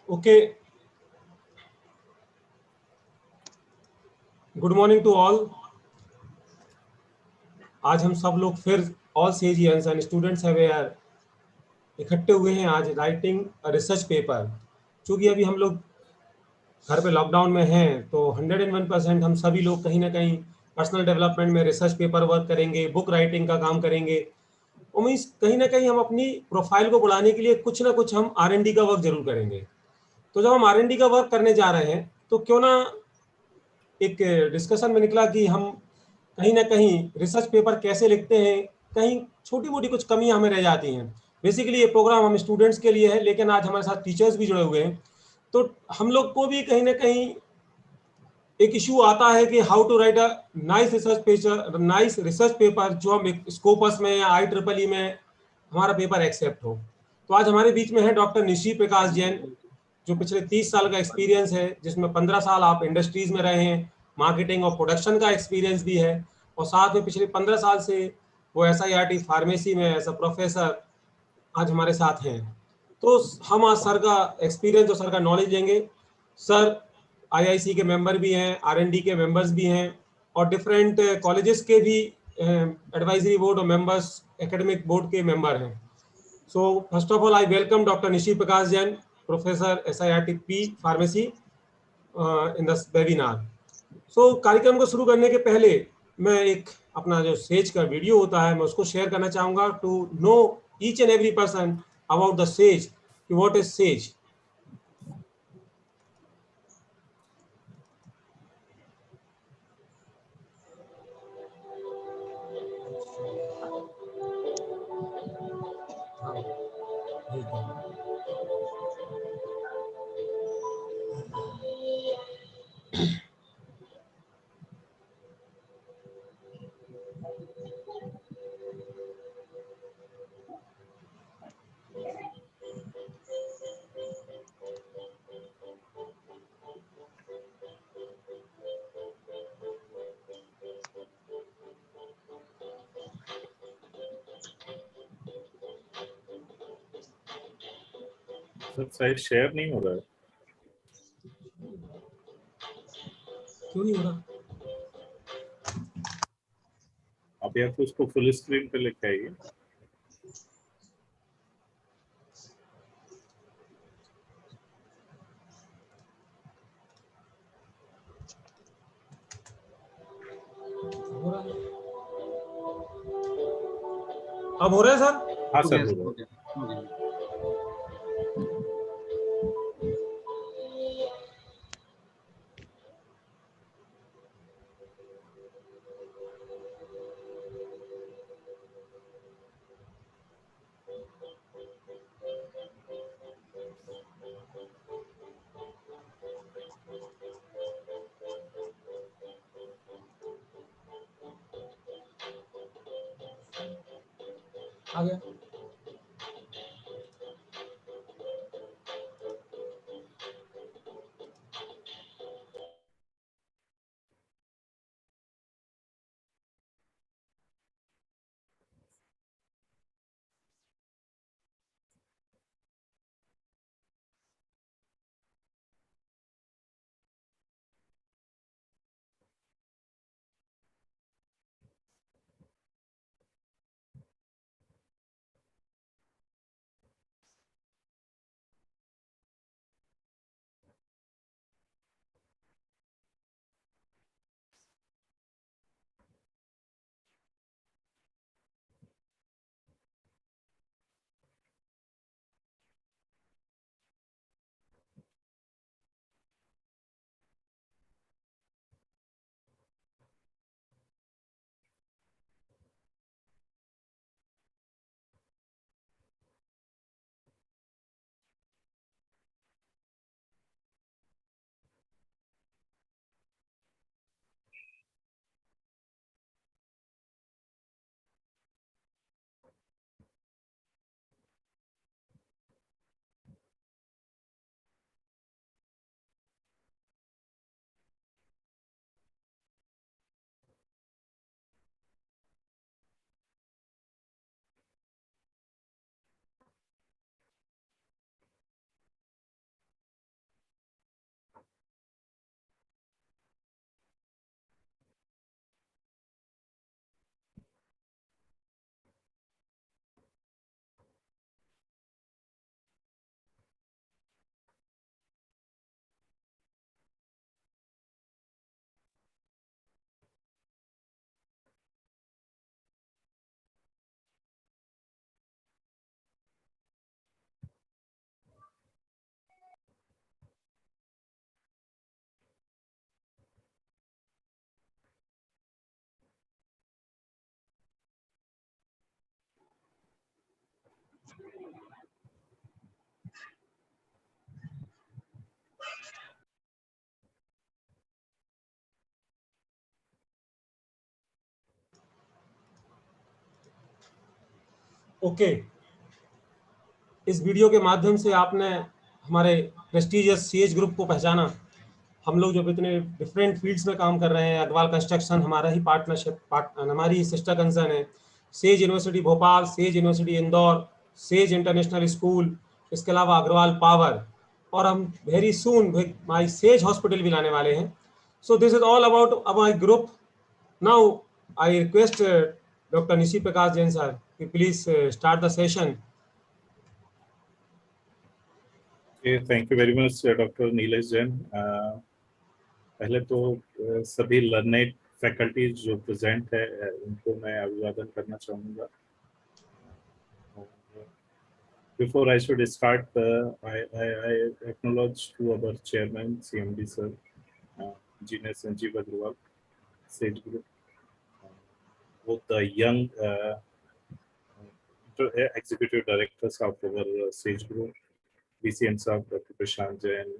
Okay, good morning to all. आज हम सब लोग फिर ऑल सेजियंस एंड स्टूडेंट्स अवेयर इकट्ठे हुए हैं आज राइटिंग रिसर्च पेपर। चूँकि अभी हम लोग घर पे लॉकडाउन में हैं तो 101% हम सभी लोग कहीं ना कहीं पर्सनल डेवलपमेंट में रिसर्च पेपर वर्क करेंगे, बुक राइटिंग का काम करेंगे। उम्मीद कहीं ना कहीं हम अपनी प्रोफाइल को बढ़ाने के लिए कुछ ना कुछ हम R&D का वर्क जरूर करेंगे। तो जब हम R&D का वर्क करने जा रहे हैं तो क्यों ना एक डिस्कशन में निकला कि हम कहीं ना कहीं रिसर्च पेपर कैसे लिखते हैं, कहीं छोटी मोटी कुछ कमियां हमें रह जाती हैं। बेसिकली ये प्रोग्राम हम स्टूडेंट्स के लिए है, लेकिन आज हमारे साथ टीचर्स भी जुड़े हुए हैं, तो हम लोग को भी कहीं ना कहीं एक इशू आता है कि how to write a nice research paper जो हम स्कोपस में या IEEE में हमारा पेपर एक्सेप्ट हो। तो आज हमारे बीच में है डॉक्टर निशी प्रकाश जैन, जो पिछले 30 साल का एक्सपीरियंस है, जिसमें 15 साल आप इंडस्ट्रीज में रहे हैं, मार्केटिंग और प्रोडक्शन का एक्सपीरियंस भी है, और साथ में पिछले 15 साल से वो SIRT फार्मेसी में एज अ प्रोफेसर आज हमारे साथ हैं। तो हम आज सर का एक्सपीरियंस और सर का नॉलेज लेंगे। सर IIC के मेंबर भी हैं, R&D के मेंबर्स भी हैं, और डिफरेंट कॉलेजेस के भी एडवाइजरी बोर्ड और मेंबर्स, एकेडमिक बोर्ड के मेंबर हैं। So first of all, I welcome Dr. Nishiprakash Jain, Professor SIRTP Pharmacy in this webinar. So कार्यक्रम को शुरू करने के पहले मैं एक अपना जो सेज का वीडियो होता है मैं उसको शेयर करना चाहूँगा to know each and every person about the sage कि what is sage. Side share नहीं हो रहा है। क्यों नहीं हो रहा? आप या तो उसको फुल स्क्रीन पे लेके आइए। अब हो रहा है सर? हाँ सर, हो गया। आ गया। ओके, इस वीडियो के माध्यम से आपने हमारे प्रेस्टिजियस सीएच ग्रुप को पहचाना। हम लोग जब इतने डिफरेंट फील्ड्स में काम कर रहे हैं, अग्रवाल कंस्ट्रक्शन हमारा ही हमारी सिस्टर कंसर्न है, says university Bhopal, says university Indore, says international school, इसके अलावा अग्रवाल पावर, और हम वेरी सून माई सेज हॉस्पिटल भी लाने वाले हैं। So this is all about my group. Now I request doctor Nishi Prakash Jain sir, please start the session. Thank you very much doctor Nilesh Jain. पहले तो सभी लर्नेड फैकल्टीज जो प्रेजेंट है उनको मैं अभिवादन करना चाहूँगा। Before I should start, I acknowledge to our chairman, CMD sir, Engineer Sanjeev Agrawal, Sage Group, both the young executive directors of our Sage Group, BCM sir, Dr. Prashant Jain,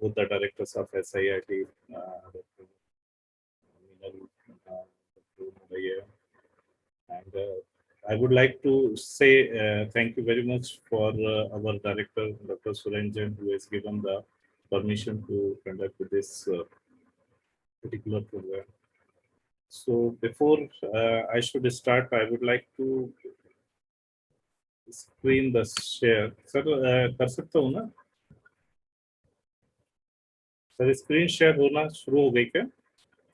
both the directors of SIIT, Dr. Meenal, Dr. Mudaya, and I would like to say thank you very much for our director, Dr. Surenjan, who has given the permission to conduct this particular program. So before I should start, I would like to screen the share. Sir, कर सकता हूँ ना? Sir, screen share होना शुरू हो गई क्या?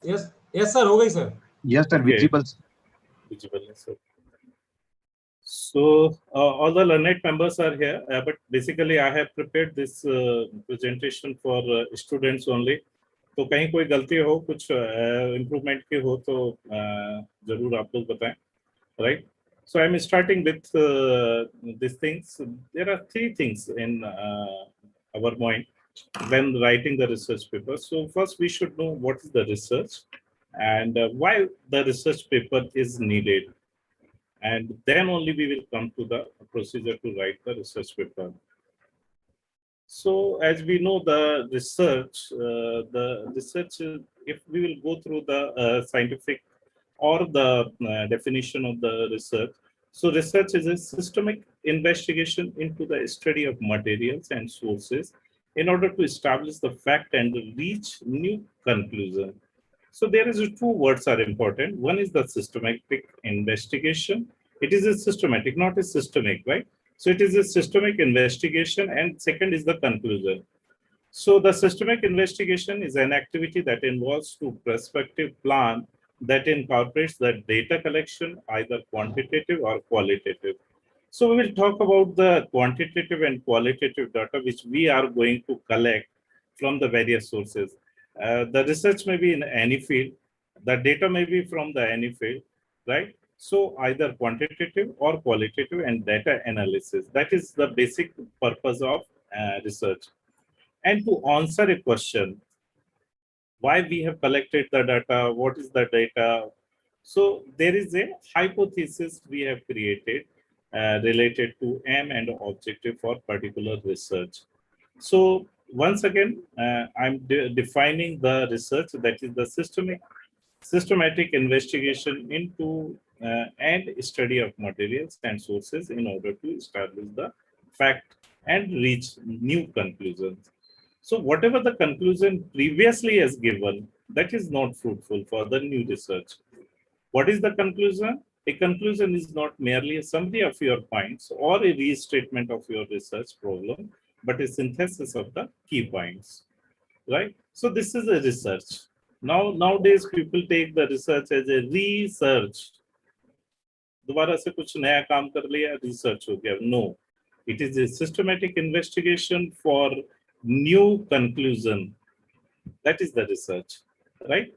Yes, yes sir, हो गई sir. Yes sir, Okay. visible. Visible, sir. So all the learned members are here, but basically I have prepared this presentation for students only. तो कहीं कोई गलती हो, कुछ इम्प्रूवमेंट की हो तो जरूर आप लोग बताएं, right? So I'm starting with these things. There are three things in our mind when writing the research paper. So first we should know what is the research and why the research paper is needed. And then only we will come to the procedure to write the research paper. So as we know, the research, if we will go through the scientific or the definition of the research. So research is a systemic investigation into the study of materials and sources in order to establish the fact and reach new conclusion. So there is two words are important. One is the systematic investigation. It is a systematic, not a systemic, right? So it is a systemic investigation, and second is the conclusion. So the systemic investigation is an activity that involves to prospective plan that incorporates the data collection, either quantitative or qualitative. So we will talk about the quantitative and qualitative data which we are going to collect from the various sources. The research may be in any field, the data may be from the any field, right? So either quantitative or qualitative and data analysis. That is the basic purpose of research. And to answer a question, why we have collected the data, what is the data? So there is a hypothesis we have created related to aim and objective for particular research. So once again, I'm defining the research, that is the systematic investigation into and study of materials and sources in order to establish the fact and reach new conclusions. So whatever the conclusion previously is given, that is not fruitful for the new research. What is the conclusion? A conclusion is not merely a summary of your points or a restatement of your research problem, but a synthesis of the key points, right? So this is a research. Nowadays, people take the research as a research. दोबारा से कुछ नया काम कर लिया, research हो गया. No, it is a systematic investigation for new conclusion. That is the research, right?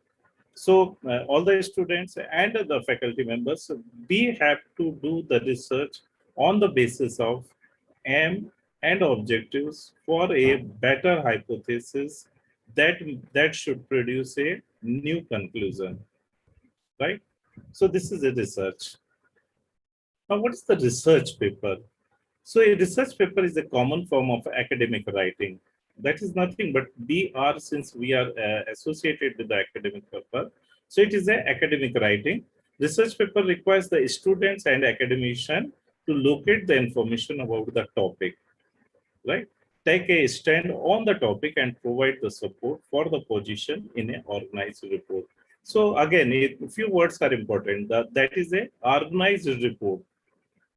So all the students and the faculty members, we have to do the research on the basis of aim and objectives for a better hypothesis that should produce a new conclusion, right? So this is a research. Now, what is the research paper? So a research paper is a common form of academic writing. That is nothing but since we are associated with the academic paper. So it is an academic writing. Research paper requires the students and academician to locate the information about the topic, right? Take a stand on the topic and provide the support for the position in an organized report. So again, a few words are important. That is a organized report.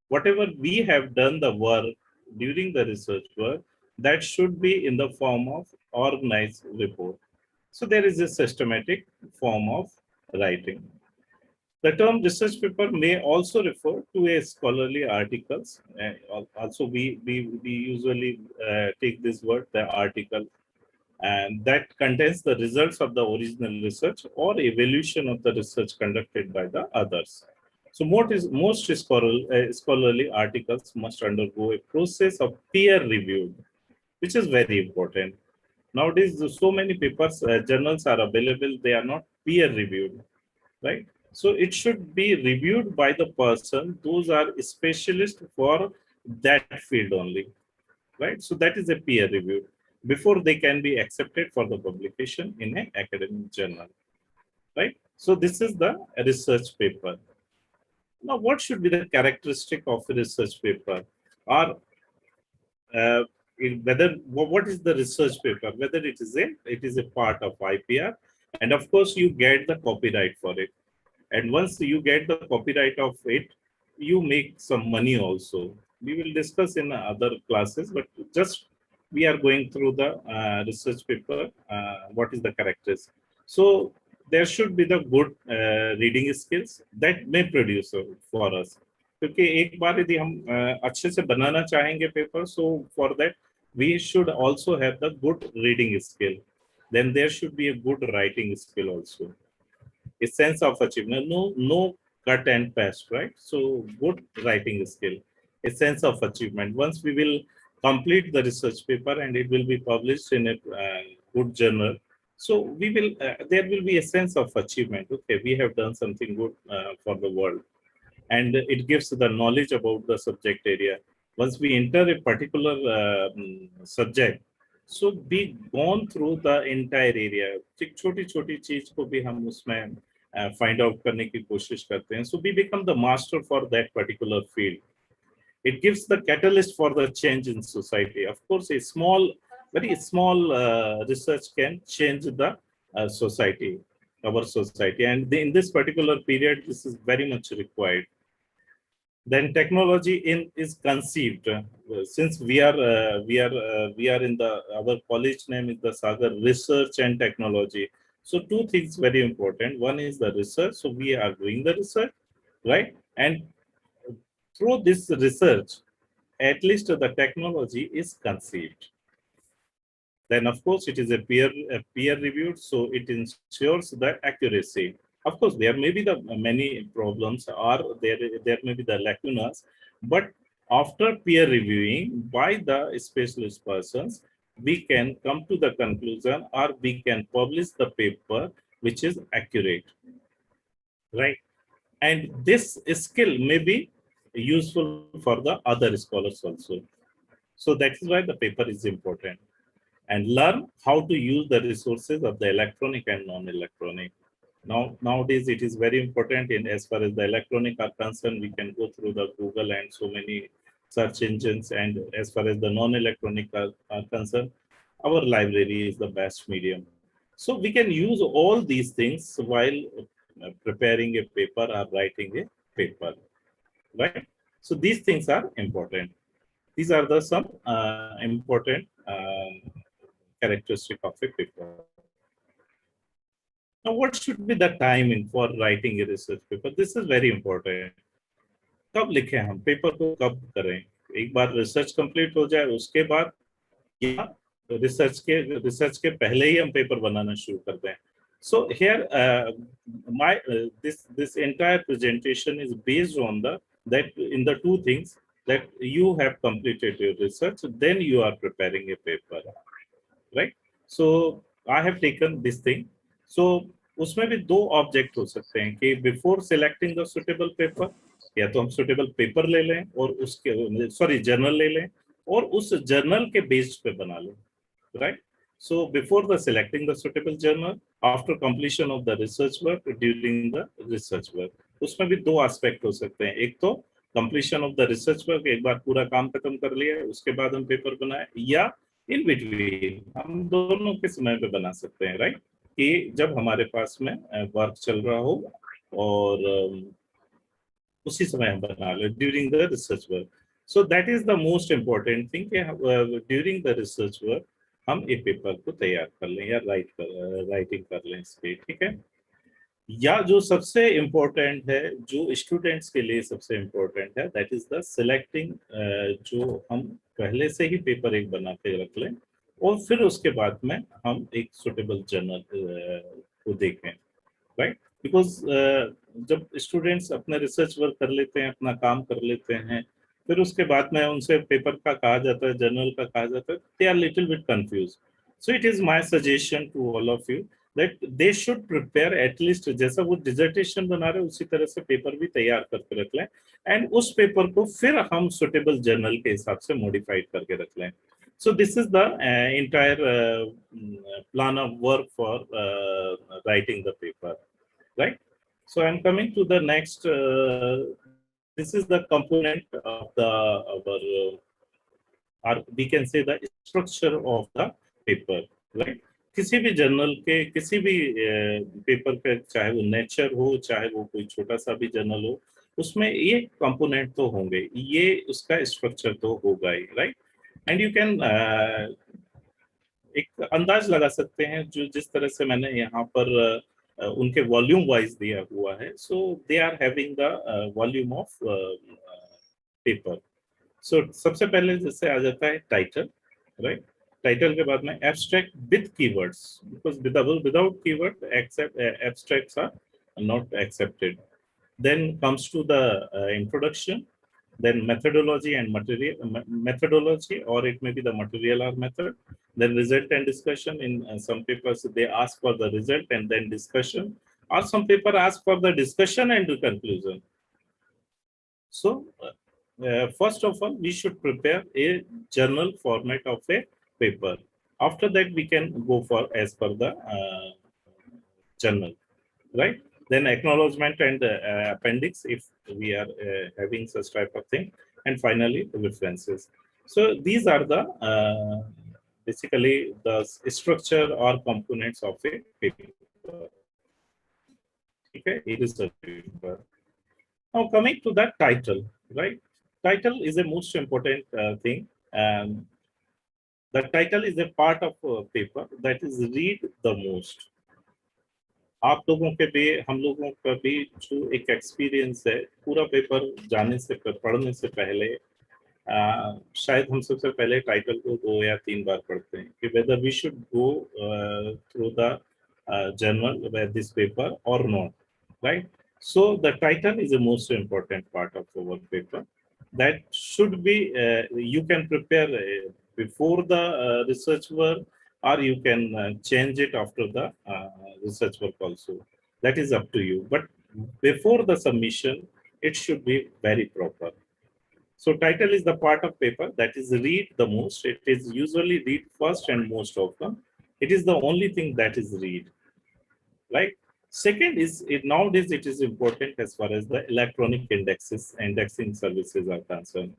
Whatever we have done the work during the research work, that should be in the form of organized report. So there is a systematic form of writing. The term research paper may also refer to a scholarly articles. Also, we usually take this word, the article, and that contains the results of the original research or evaluation of the research conducted by the others. So most scholarly articles must undergo a process of peer review, which is very important. Nowadays, so many papers, journals are available, they are not peer reviewed, right? So it should be reviewed by the person, those are specialists for that field only, right? So that is a peer review before they can be accepted for the publication in an academic journal, right? So this is the research paper. Now, what should be the characteristic of a research paper? Or what is the research paper? Whether it is a part of IPR, and of course you get the copyright for it. And once you get the copyright of it, you make some money also. We will discuss in other classes, but just we are going through the research paper, what is the characters. So there should be the good reading skills that may produce for us. क्योंकि एक बार यदि हम अच्छे से बनाना चाहेंगे paper, so for that we should also have the good reading skill. Then there should be a good writing skill also. A sense of achievement, no cut and paste, right? So good writing skill, a sense of achievement. Once we will complete the research paper and it will be published in a good journal, so we will there will be a sense of achievement. Okay, we have done something good for the world, and it gives the knowledge about the subject area. Once we enter a particular subject, so we gone through the entire area. एक छोटी-छोटी चीज को भी हम उसमें find out करने की कोशिश करते हैं. So we become the master for that particular field. It gives the catalyst for the change in society. Of course, a very small research can change the society, our society, and in this particular period, this is very much required. Then technology is conceived. Since we are in our college name is the Sagar Research and Technology. So two things very important. One is the research. So we are doing the research, right? And through this research, at least the technology is conceived. Then of course it is a peer reviewed, so it ensures the accuracy. Of course, there may be the many problems, or there may be the lacunas, but after peer reviewing by the specialist persons, we can come to the conclusion, or we can publish the paper which is accurate, right? And this skill may be useful for the other scholars also. So that is why the paper is important. And learn how to use the resources of the electronic and non-electronic. Nowadays, it is very important in as far as the electronic are concerned, we can go through the Google and so many search engines. And as far as the non-electronic are concerned, our library is the best medium. So we can use all these things while preparing a paper or writing a paper, right? So these things are important. These are the some important characteristic of a paper. Now, what should be the timing for writing a research paper? This is very important. कब लिखें हम paper को, कब करें? एक बार research complete हो जाए उसके बाद, या रिसर्च के पहले ही हम पेपर बनाना शुरू कर दें. So here this entire presentation is based on the two things, that you have completed your research, then you are preparing a paper, right? So I have taken this thing. So उसमें भी दो object हो सकते हैं कि before selecting the suitable paper, या तो हम सुटेबल पेपर ले लें और उसके जर्नल ले लें और उस जर्नल के बेस पे बना लें, right? So before the selecting the suitable journal, after completion of the research work, during the research work. उसमें भी दो एस्पेक्ट हो सकते हैं, एक तो completion of the research work, एक बार पूरा काम खत्म कर लिया उसके बाद हम पेपर बनाए, या इन बिटवीन हम दोनों के समय पे बना सकते हैं, राइट, कि जब हमारे पास में वर्क चल रहा हो और उसी समय हम बना ले during the research work. So that is the most important thing कि ड्यूरिंग द रिसर्च वर्क हम एक पेपर को तैयार कर लें या राइटिंग कर लें इसके, ठीक है। या जो सबसे इम्पोर्टेंट है, जो स्टूडेंट्स के लिए सबसे इम्पोर्टेंट है, दैट इज द सिलेक्टिंग, जो हम पहले से ही पेपर एक बना के रख लें और फिर उसके बाद में हम एक सुटेबल जर्नल को देखें, राइट, बिकॉज जब स्टूडेंट्स अपने रिसर्च वर्क कर लेते हैं, अपना काम कर लेते हैं, फिर उसके बाद में उनसे पेपर का कहा जाता है, जर्नल का कहा जाता है, they are little bit confuse. So it is my suggestion to all of you that they should prepare at least, जैसा वो डिसर्टेशन बना रहे उसी तरह से पेपर भी तैयार करके रख लें, एंड उस पेपर को फिर हम सुटेबल जर्नल के हिसाब से मॉडिफाइड करके रख लें। So this is the entire plan of work for writing the paper, right? So I'm coming to the next. This is the component of the our, or we can say the structure of the paper, right? किसी भी journal के किसी भी paper का, चाहे वो nature हो, चाहे वो कोई छोटा सा भी जर्नल हो, उसमें ये कंपोनेंट तो होंगे, ये उसका स्ट्रक्चर तो होगा ही, राइट। एंड यू कैन एक अंदाज लगा सकते हैं, जो जिस तरह से मैंने यहाँ पर उनके वॉल्यूम वाइज दिया हुआ है, so they are having the volume of paper. So सबसे पहले जैसे आ जाता है टाइटल, राइट, टाइटल के बाद में abstract with keywords, because without keyword abstracts are not accepted. Then comes to the introduction, then methodology and methodology, or it may be the material or method, then result and discussion. In some papers they ask for the result and then discussion, or some paper ask for the discussion and the conclusion. So first of all we should prepare a journal format of a paper. After that we can go for as per the journal, right? Then acknowledgement and appendix if we are having such type of thing, and finally references. So these are the basically the structure or components of a paper. Okay, it is a paper. Now coming to the title, right? Title is a most important thing. The title is a part of a paper that is read the most. आप लोगों के भी, हम लोगों का भी जो एक एक्सपीरियंस है, पूरा पेपर जाने से पढ़ने से पहले शायद हम सबसे पहले टाइटल को 2 या 3 बार पढ़ते हैं कि whether we should go through the journal with this paper or not, right? So the title is the most important part of our paper. That should be you can prepare before the research work, or you can change it after the research work also. That is up to you. But before the submission, it should be very proper. So title is the part of paper that is read the most. It is usually read first and most often. It is the only thing that is read, right? Second is, nowadays it is important as far as the electronic indexing services are concerned.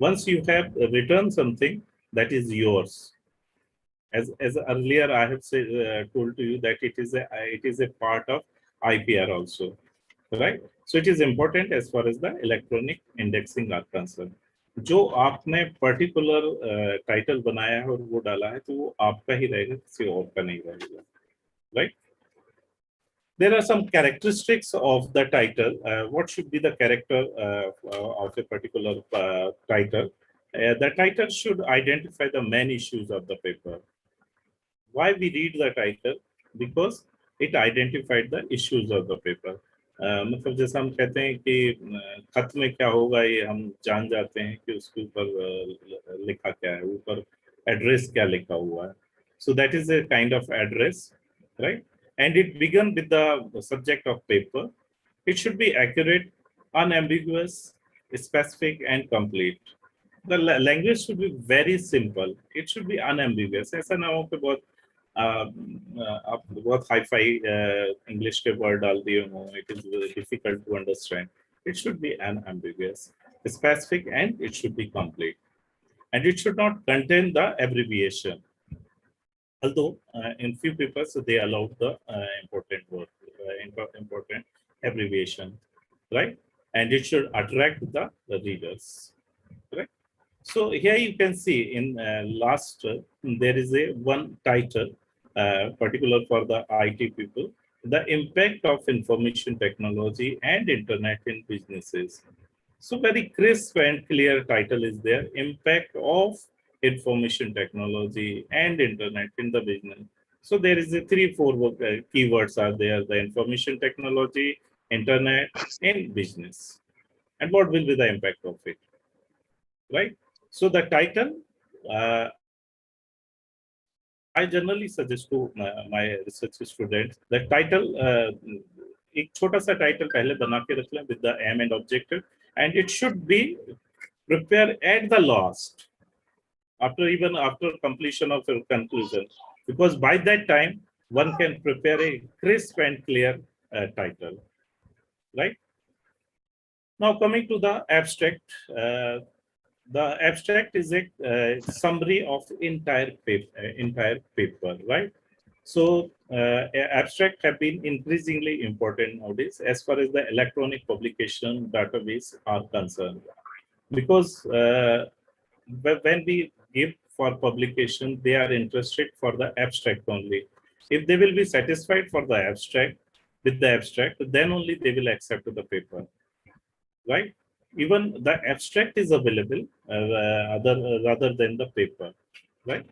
Once you have written something, that is yours. As earlier I have told to you that it is a part of IPR also, right? So it is important as far as the electronic indexing are concerned. जो आपने particular title बनाया है और वो डाला है, तो वो आपका ही रहेगा, किसी और का नहीं रहेगा, right? There are some characteristics of the title. What should be the character of a particular title? The title should identify the main issues of the paper. Why we read the title? Because it identified the issues of the paper. मतलब जैसा हम कहते हैं कि खत में क्या होगा ये हम जान जाते हैं कि उसके ऊपर लिखा क्या है, ऊपर एड्रेस क्या लिखा हुआ है. So that is a kind of address, right? And it began with the subject of paper. It should be accurate, unambiguous, specific, and complete. The language should be very simple. It should be unambiguous. ऐसा ना हो कि बहुत आप बहुत hi fi English के word डाल दिए हो, it is difficult to understand. It should be unambiguous, specific, and it should be complete. And it should not contain the abbreviation. Although in few papers they allow the important word, important abbreviation, right? And it should attract the readers, right? So here you can see in last there is a one title particular for the IT people, the impact of information technology and internet in businesses. So very crisp and clear title is there, impact of information technology and internet in the business. So there is a 3-4 keywords are there, the information technology, internet, and business. And what will be the impact of it, right? So the title, I generally suggest to my research students that title, एक छोटा सा title पहले बना के रख लें with the aim and objective, and it should be prepared at the last, even after completion of your conclusion, because by that time one can prepare a crisp and clear title, right? Now coming to the abstract. The abstract is a summary of entire paper, right? So abstract have been increasingly important nowadays as far as the electronic publication database are concerned, because when we give for publication, they are interested for the abstract only. If they will be satisfied for the abstract, with the abstract, then only they will accept the paper, right? Even the abstract is available rather than the paper, right?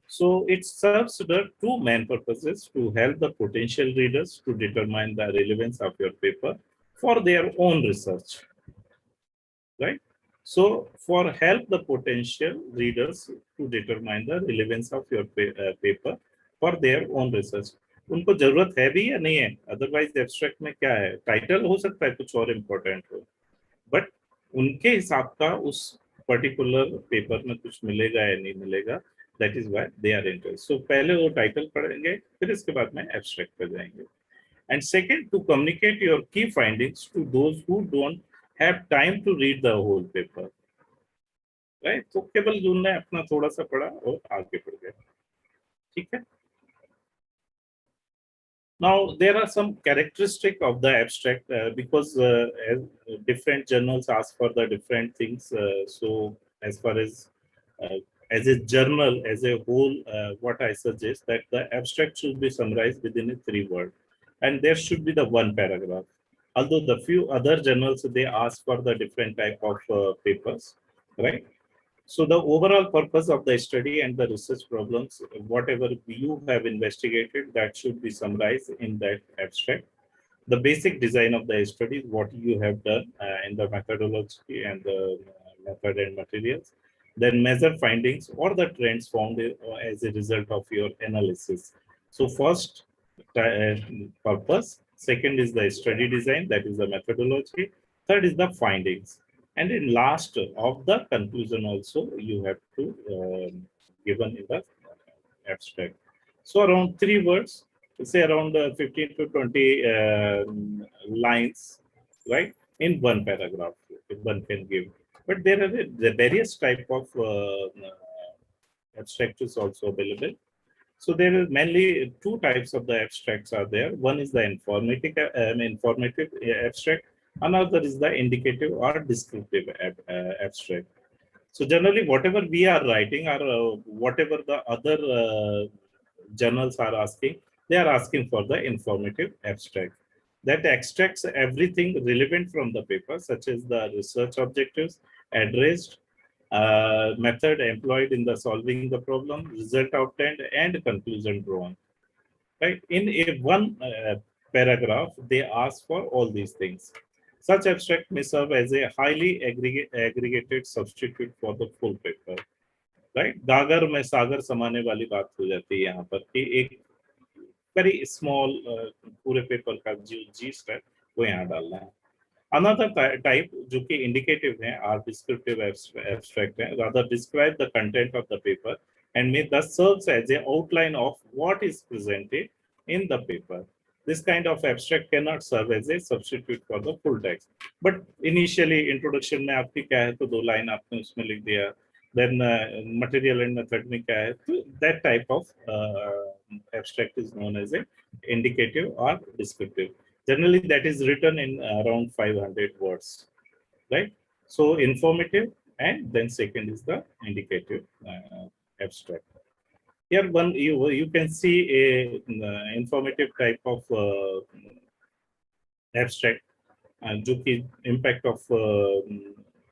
So it serves the two main purposes: to help the potential readers to determine the relevance of your paper for their own research, right? So for help the potential readers to determine the relevance of your paper for their own research. उनको जरूरत है भी या नहीं है, otherwise abstract में क्या है, टाइटल हो सकता है कुछ और इम्पोर्टेंट हो, बट उनके हिसाब का उस पर्टिकुलर पेपर में कुछ मिलेगा या नहीं मिलेगा, that is why they are interested. So पहले वो टाइटल पढ़ेंगे, फिर इसके बाद में एब्स्ट्रैक्ट पे जाएंगे. And second, to communicate your key findings to those who don't have time to read the whole paper, right? तो केवल जिन्होंने अपना थोड़ा सा पढ़ा और आगे बढ़ गए, ठीक है. Now there are some characteristics of the abstract because as different journals ask for the different things. So as far as a journal as a whole, what I suggest that the abstract should be summarized within a 3 word, and there should be the 1 paragraph. Although the few other journals they ask for the different type of papers, right? So the overall purpose of the study and the research problems, whatever you have investigated, that should be summarized in that abstract. The basic design of the study, what you have done in the methodology and the method and materials, then measure findings or the trends found as a result of your analysis. So first purpose, second is the study design, that is the methodology, third is the findings. And in last of the conclusion also you have to given in the abstract. So around 3 words, say around 15 to 20 lines, right, in 1 paragraph if one can give. But there are the various type of abstract is also available. So there is mainly 2 types of the abstracts are there. One is the informative abstract. Another is the indicative or descriptive abstract. So generally, whatever we are writing or whatever the other journals are asking, they are asking for the informative abstract. That extracts everything relevant from the paper, such as the research objectives addressed, method employed in the solving the problem, result obtained, and conclusion drawn. Right? In a 1 paragraph, they ask for all these things. Such abstract may serve as a highly aggregated substitute for the full paper. Right? गागर में सागर समाने वाली बात हो जाती है यहाँ पर कि एक very small पूरे पेपर का जो gist है वो यहाँ डालना है. Another type जो कि indicative है or descriptive abstract है, rather describe the content of the paper and may thus serves as an outline of what is presented in the paper. This kind of abstract cannot serve as a substitute for the full text. But initially, introduction में आपकी क्या है तो 2 line आपने उसमें लिख दिया. Then material and method में क्या है तो that type of abstract is known as a indicative or descriptive. Generally, that is written in around 500 words, right? So informative, and then second is the indicative abstract. Here one you can see a informative type of abstract, जो कि impact of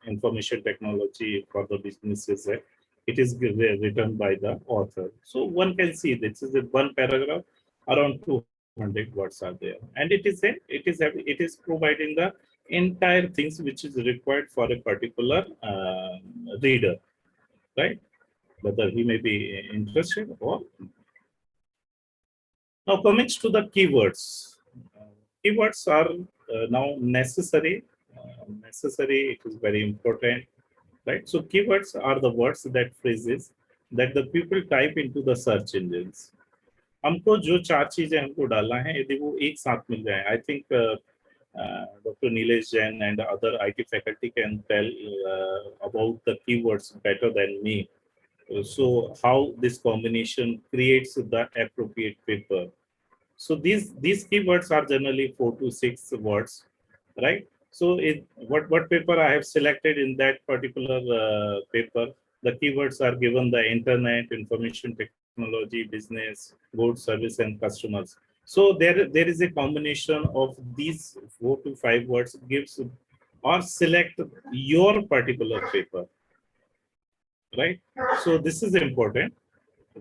information technology for the businesses है. It is written by the author. So one can see this is a one paragraph, around 200 words are there, and it is providing the entire things which is required for a particular reader, right? Whether he may be interested or. Now coming to the keywords. Keywords are now necessary. It is very important, right? So keywords are the words, that phrases that the people type into the search engines. हमको जो 4 चीजें हमको डालना है यदि वो एक साथ मिल जाए, I think Dr. Nilesh Jain and other IT faculty can tell about the keywords better than me. So how this combination creates the appropriate paper. So these keywords are generally 4 to 6 words, right? So what paper I have selected in that particular paper, the keywords are given the internet, information technology, business, goods, service, and customers. So there is a combination of these 4 to 5 words gives or select your particular paper, right? So this is important.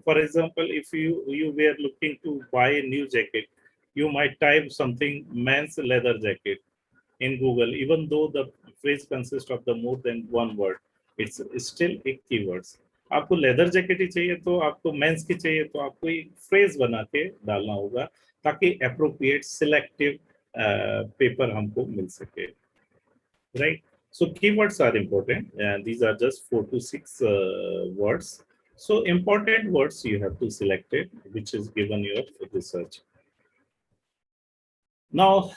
For example, if you were looking to buy a new jacket, you might type something men's leather jacket in Google. Even though the phrase consists of the more than one word, it's still a keywords. आपको leather jacket ही चाहिए तो आपको mains की चाहिए तो आपको एक phrase बना के डालना होगा ताकि अप्रोप्रिएट सिलेक्टिव पेपर हमको मिल सके, right? So keywords are important, and these are just 4 to 6 words. So important words you have to select it, which is given your research. Now,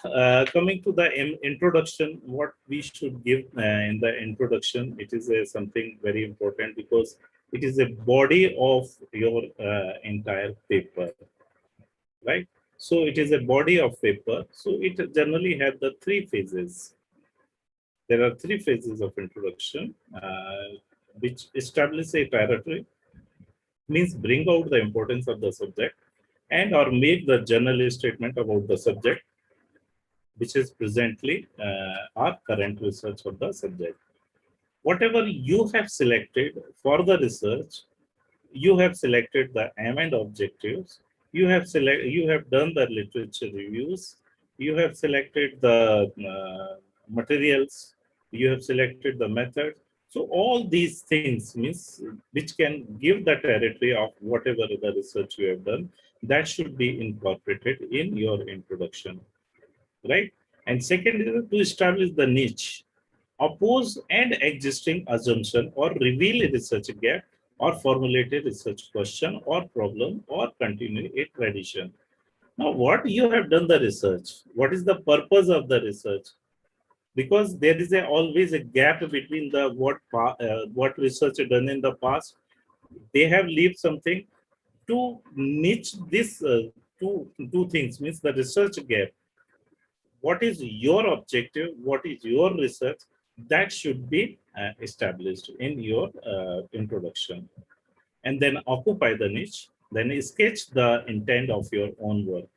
coming to the introduction, what we should give in the introduction, it is something very important because it is a body of your entire paper, right? So it is a body of paper. So it generally has the 3 phases. There are 3 phases of introduction, which establish a territory, means bring out the importance of the subject, and or make the general statement about the subject, which is presently or current research of the subject. Whatever you have selected for the research, you have selected the aim and objectives, you have done the literature reviews, you have selected the materials, you have selected the method. So all these things means which can give the territory of whatever the research you have done, that should be incorporated in your introduction, right? And second is to establish the niche, oppose an existing assumption or reveal a research gap or formulate a research question or problem or continue a tradition. Now, what you have done the research, what is the purpose of the research? Because there is always a gap between the what research done in the past. They have left something to niche this two things, means the research gap. What is your objective? What is your research? That should be established in your introduction. And then occupy the niche, then sketch the intent of your own work.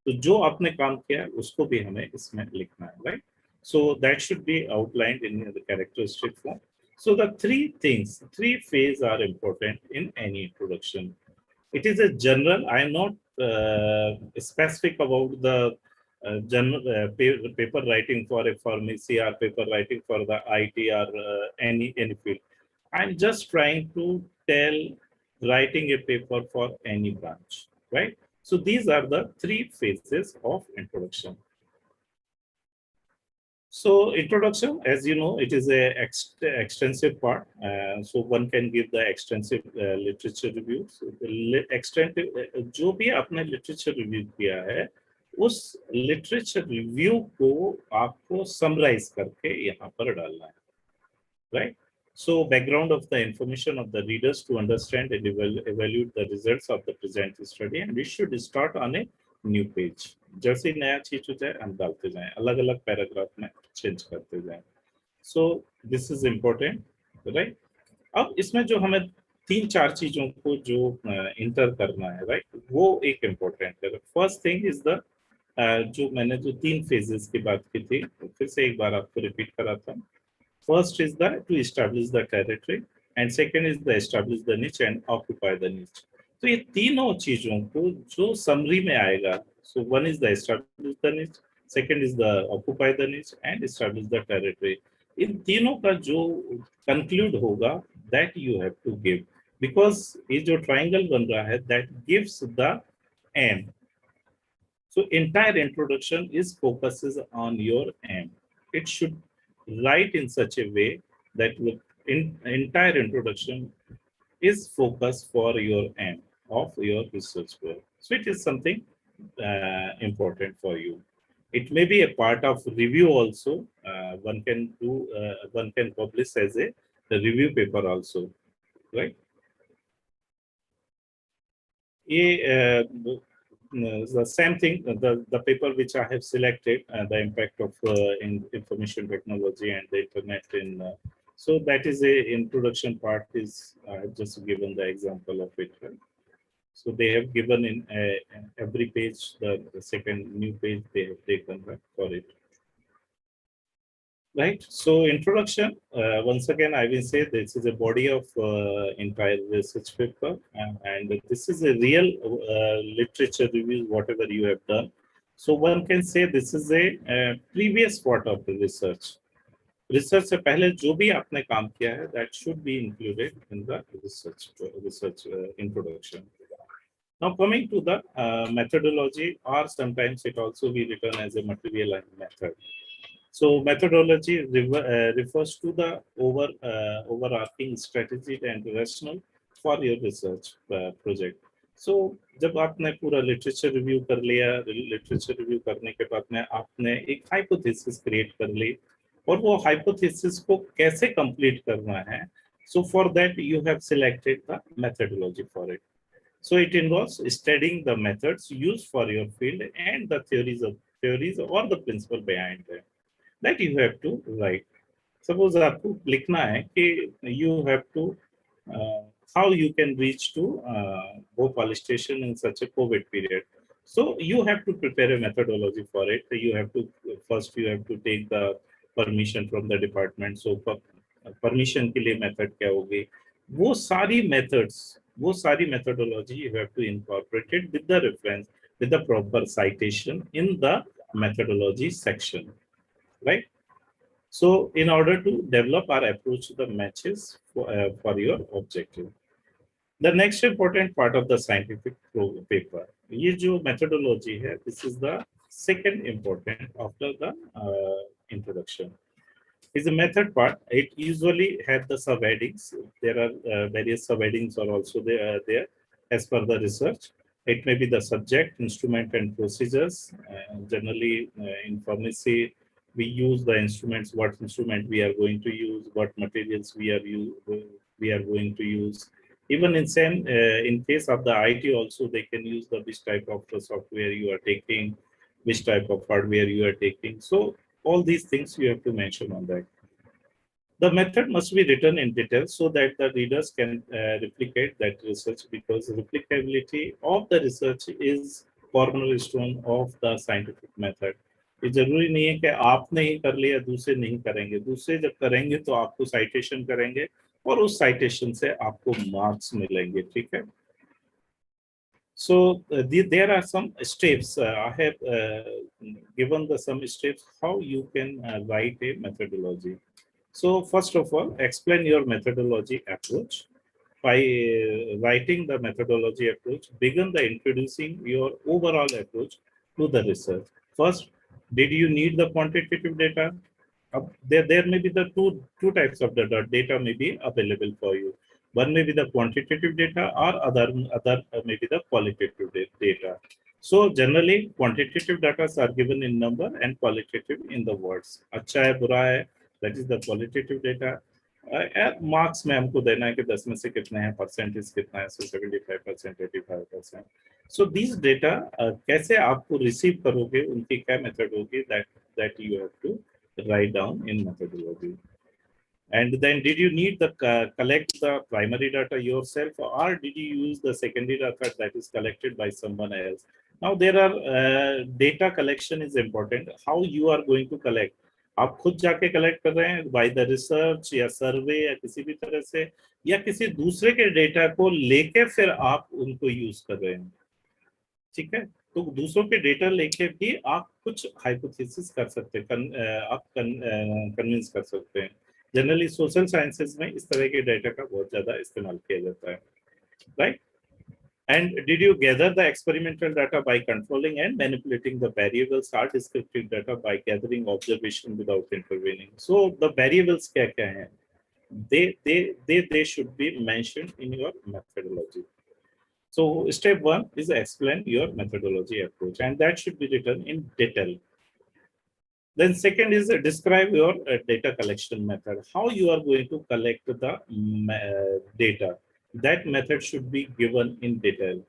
तो जो आपने काम किया उसको भी हमें इसमें लिखना है, right? So that should be outlined in the characteristic form. So the 3 phases are important in any introduction. It is a general. I am not specific about the general paper writing for a pharmacy or paper writing for the IT or any field. I'm just trying to tell writing a paper for any branch, right? So these are the 3 phases of introduction. So introduction, as you know, it is a extensive part. So one can give the extensive literature review. So the extensive, जो भी आपने literature review किया है, उस literature review को आपको summarize करके यहाँ पर डालना है, right? So background of the information of the readers to understand and evaluate the results of the present study, and we should start on a new page. जैसे ही नया चीज हो जाए हम डालते जाएं, अलग अलग पैराग्राफ में चेंज करते जाएं. So this is important, right? अब इसमें जो हमें तीन चार चीजों को जो इंटर करना है, राइट, वो एक इम्पोर्टेंट है. फर्स्ट थिंग इज द जो मैंने जो तीन फेजेस की बात की थी, फिर से एक बार आपको रिपीट कराता हूँ. First is to establish the territory, and second is the establish the niche and occupy the niche. तो ये तीनों चीजों को जो समरी में आएगा, so one is the establish the niche, second is the occupy the niche and establish the territory. इन तीनों का जो conclude होगा, that you have to give, because ये जो triangle बन रहा है, that gives the aim. So entire introduction is focuses on your aim. It should write in such a way that the entire introduction is focused for your aim of your research work. So it is something important for you. It may be a part of review also. One can publish as a review paper also, right? The same thing, the paper which I have selected, the impact of information technology and the internet in, so that is a introduction part is just given the example of it. Right? So they have given in every page, the second new page they have taken, right, for it. Right. So introduction, once again, I will say this is a body of entire research paper, and this is a real literature review, whatever you have done. So one can say this is a previous part of the research. Research से पहले जो भी आपने काम किया है, that should be included in the research introduction. Now coming to the methodology, or sometimes it also be written as a material and method. So methodology refers to the overarching strategy and rationale for your research project. So जब आपने पूरा literature review कर लिया, literature review करने के बाद में आपने एक hypothesis create कर ली, और वो hypothesis को कैसे complete करना है, so for that you have selected the methodology for it. So it involves studying the methods used for your field and the theories or the principle behind them. That you have to write. Suppose आपको लिखना है कि you have to how you can reach to Bhopal station in such a COVID period. So you have to prepare a methodology for it. You have to first take the permission from the department. So permission के लिए method क्या होगी? वो सारी methods, वो सारी methodology you have to incorporate it with the reference, with the proper citation in the methodology section. Right. So in order to develop our approach to the matches for your objective. The next important part of the scientific paper, ये जो methodology है, this is the second important after the introduction. Is the method part. It usually have the subheadings. There are various subheadings are also there as per the research. It may be the subject, instrument, and procedures. Generally, in pharmacy, we use the instruments. What instrument we are going to use? What materials we are going to use? Even in case of the IT, also they can use the which type of software you are taking, which type of hardware you are taking. So all these things you have to mention on that. The method must be written in detail so that the readers can replicate that research, because replicability of the research is cornerstone of the scientific method. ये जरूरी नहीं है कि आपने ही कर लिया दूसरे नहीं करेंगे, दूसरे जब करेंगे तो आपको साइटेशन करेंगे और उस साइटेशन से आपको मार्क्स मिलेंगे, ठीक है. So there are some steps. I have given some steps how you can write a methodology. So first of all, explain your methodology approach. By writing the methodology approach, begin the introducing your overall approach to the research. First, did you need the quantitative data? There may be the two types of data may be available for you. One may be the quantitative data, or other may be the qualitative data. So generally quantitative data are given in number and qualitative in the words. अच्छा है बुरा है, that is the qualitative data. Marks में हमको देना है कि 10 में से कितने हैं, परसेंटेज कितना है, so 75%, 85%. So these data कैसे आपको रिसीव करोगे, उनकी क्या मेथड होगी, that you have to write down in methodology. And then did you need the collect the primary data yourself, or did you use the secondary data that is collected by someone else? Now there are data collection is important. How you are going to collect? आप खुद जाके collect कर रहे हैं by the research या सर्वे या किसी भी तरह से, या किसी दूसरे के डेटा को लेके फिर आप उनको यूज कर रहे हैं. ठीक है, तो दूसरों के डेटा लेके भी आप कुछ हाइपोथेसिस कर सकते हैं, आप कन्विंस कर सकते हैं. जनरली सोशल साइंसेज में इस तरह के डेटा का बहुत ज्यादा इस्तेमाल किया जाता है, right. And did you gather the experimental data by controlling and manipulating the variables, or descriptive data by gathering observation without intervening? So the variables क्या क्या हैं? They should be mentioned in your methodology. So step 1 is explain your methodology approach, and that should be written in detail. Then second is describe your data collection method. How you are going to collect the data. That method should be given in detail.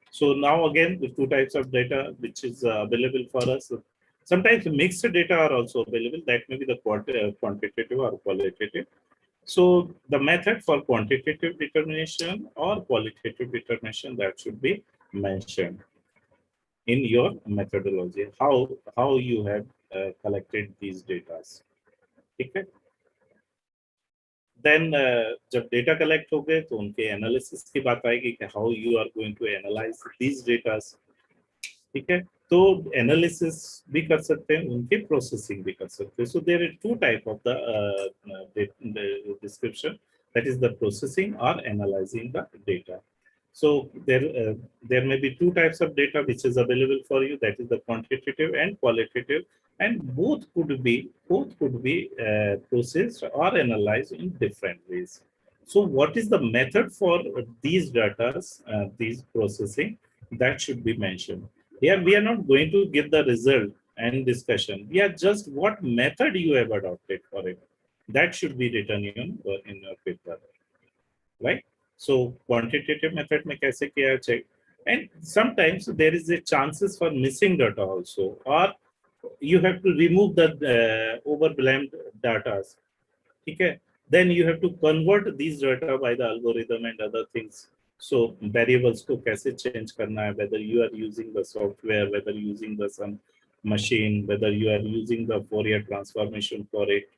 So now again, the two types of data which is available for us. Sometimes mixed data are also available. That may be the quantitative or qualitative. So the method for quantitative determination or qualitative determination, that should be mentioned in your methodology. How you have collected these data. Okay. Then जब data collect हो गए तो उनके analysis की बात आएगी कि how you are going to analyze these data. ठीक है, तो analysis भी कर सकते हैं, उनके processing भी कर सकते हैं. So there are two type of the description, that is the processing or analyzing the data. So there may be two types of data which is available for you, that is the quantitative and qualitative, and both could be processed or analyzed in different ways. So what is the method for these data, these processing, that should be mentioned. Here we are not going to give the result and discussion. We are just what method you have adopted for it. That should be written in your paper, right? So quantitative method में कैसे किया check, and sometimes there is a chances for missing data also, or you have to remove the overwhelmed data. Okay, then you have to convert these data by the algorithm and other things. So variables को कैसे change करना है, whether you are using the software, whether using the some machine, whether you are using the Fourier transformation for it.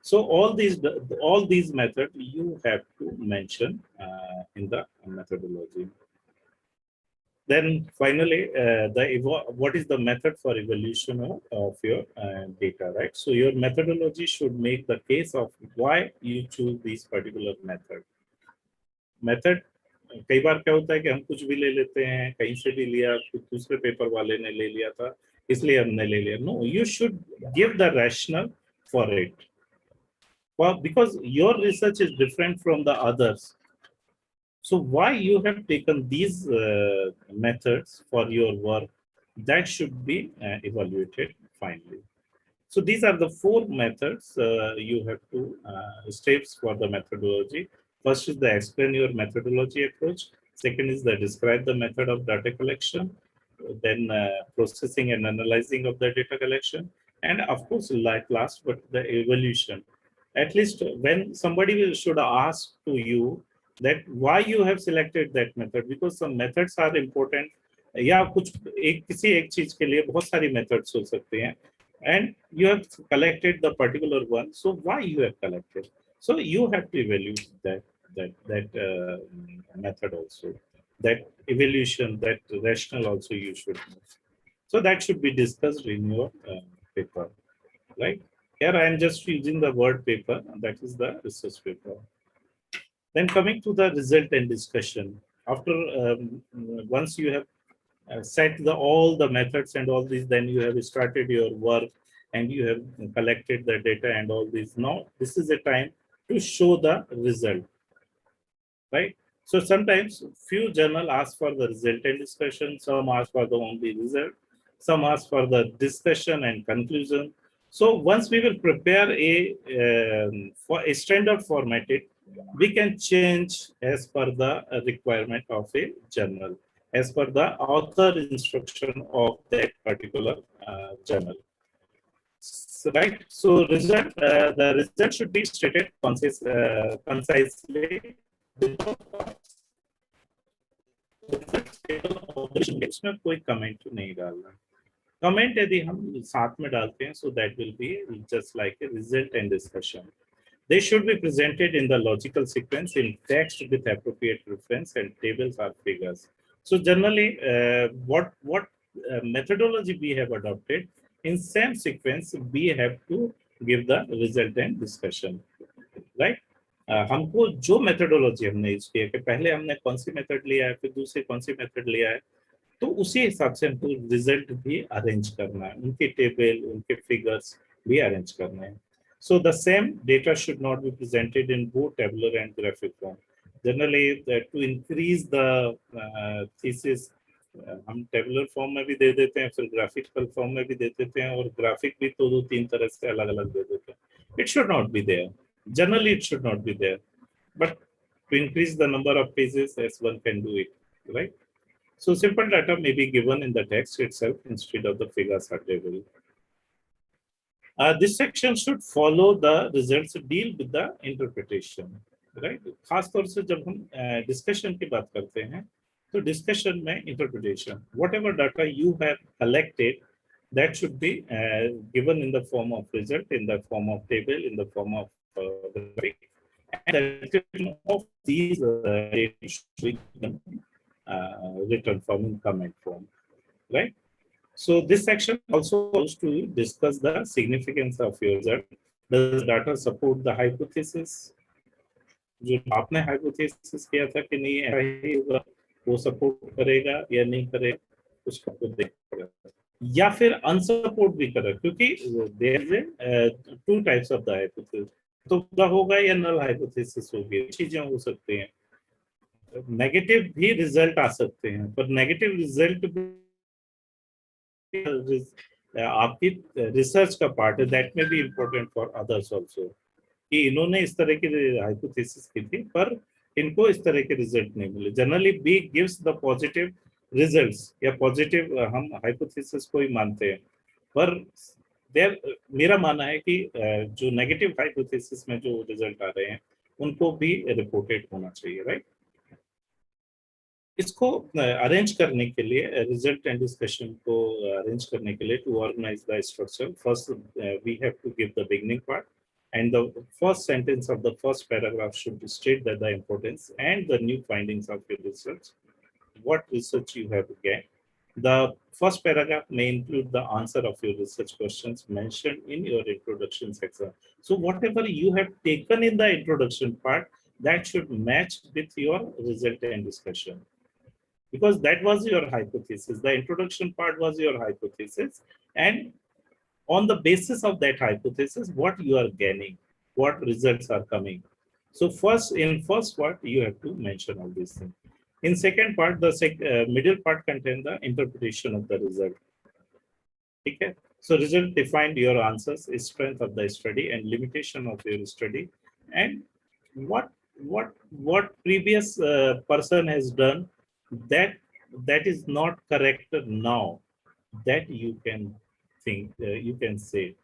So all these methods you have to mention in the methodology. Then finally, what is the method for evaluation of your data, right? So your methodology should make the case of why you choose this particular method. Method कई बार क्या होता है कि हम कुछ भी ले लेते हैं, कहीं से भी लिया, कुछ दूसरे पेपर वाले ने ले लिया था, इसलिए हमने ले लिया. No, you should give the rationale for it. Well, because your research is different from the others. So why you have taken these methods for your work, that should be evaluated finally. So these are the four methods you have to steps for the methodology. First is the explain your methodology approach. Second is the describe the method of data collection. Then processing and analyzing of the data collection. And of course, like last, but the evaluation. At least when somebody should ask to you that why you have selected that method, because some methods are important. या कुछ किसी एक चीज के लिए बहुत सारी methods हो सकते हैं, and you have collected the particular one. So why you have collected? So you have to evaluate that method also, that evaluation, that rationale also you should know. So that should be discussed in your paper, right? Here I am just using the word paper, and that is the research paper. Then coming to the result and discussion. After once you have set all the methods and all these, then you have started your work, and you have collected the data and all this. Now, this is a time to show the result, right? So sometimes few journal ask for the result and discussion, some ask for the only result, some ask for the discussion and conclusion. So once we will prepare for a standard formatted, we can change as per the requirement of a journal, as per the author instruction of that particular journal. So, right. So the result should be stated concisely. इसमें कोई comment नहीं डालना. Comment यदि हम साथ में डालते हैं, so that will be just like a result and discussion. They should be presented in the logical sequence in text with appropriate reference and tables or figures. So generally, what methodology we have adopted, in same sequence we have to give the result and discussion, right? हमको जो methodology हमने use किया कि पहले हमने कौन सी method लिया है, फिर दूसरी कौन सी मेथड लिया है, तो उसी हिसाब से हमको रिजल्ट भी अरेंज करना है, उनके टेबल, उनके फिगर्स भी अरेंज करने हैं. So the same data should not be presented in both tabular and graphic form. Generally, to increase the thesis, हम tabular form में भी दे देते हैं, फिर graphical form में भी दे देते हैं, और graphic भी दो तीन तरह से अलग-अलग दे देते हैं. It should not be there. Generally, it should not be there. But to increase the number of pages, as one can do it, right? So simple data may be given in the text itself instead of the figures or table. This section should follow the results, deal with the interpretation, right? खास तौर से जब हम discussion की बात करते हैं, तो discussion में interpretation, whatever data you have collected, that should be given in the form of result, in the form of table, in the form of graphic, and the description of these data should be written form in comment form, right? So this section also goes to discuss the significance of your result. Does data support the hypothesis? जो आपने hypothesis किया था कि नहीं ऐसा ही होगा, वो support करेगा या नहीं करेगा, उसको आपको देखना पड़ेगा. या फिर unsupported भी करेगा, क्योंकि there is two types of the hypothesis. तो पूरा होगा या null hypothesis होगी, चीजें हो सकती हैं. नेगेटिव भी रिजल्ट आ सकते हैं, पर नेगेटिव रिजल्ट आपकी रिसर्च का पार्ट है, दैट में भी इम्पोर्टेंट फॉर अदर्स आल्सो, कि इन्होंने इस तरह की हाइपोथेसिस की थी पर इनको इस तरह के रिजल्ट नहीं मिले. Generally be gives the positive results, या पॉजिटिव हम हाइपोथेसिस को ही मानते हैं, पर मेरा मानना है कि जो नेगेटिव हाइपोथेसिस में जो रिजल्ट आ रहे हैं उनको भी रिपोर्टेड होना चाहिए, राइट? इसको अरेंज करने के लिए, रिजल्ट एंड डिस्कशन को अरेंज करने के लिए, to organize the structure, first we have to give the beginning part, and the first sentence of the first paragraph should state that the importance and the new findings of your research, what research you have gained. The first paragraph may include the answer of your research questions mentioned in your introduction section. So whatever you have taken in the introduction part, that should match with your result and discussion, because that was your hypothesis. The introduction part was your hypothesis, and on the basis of that hypothesis, what you are gaining, what results are coming. So in first part, you have to mention all these things. In second part, the middle part contains the interpretation of the result. Okay? So result defined your answers, strength of the study and limitation of your study, and what previous person has done that is not correct now, that you can think, you can say.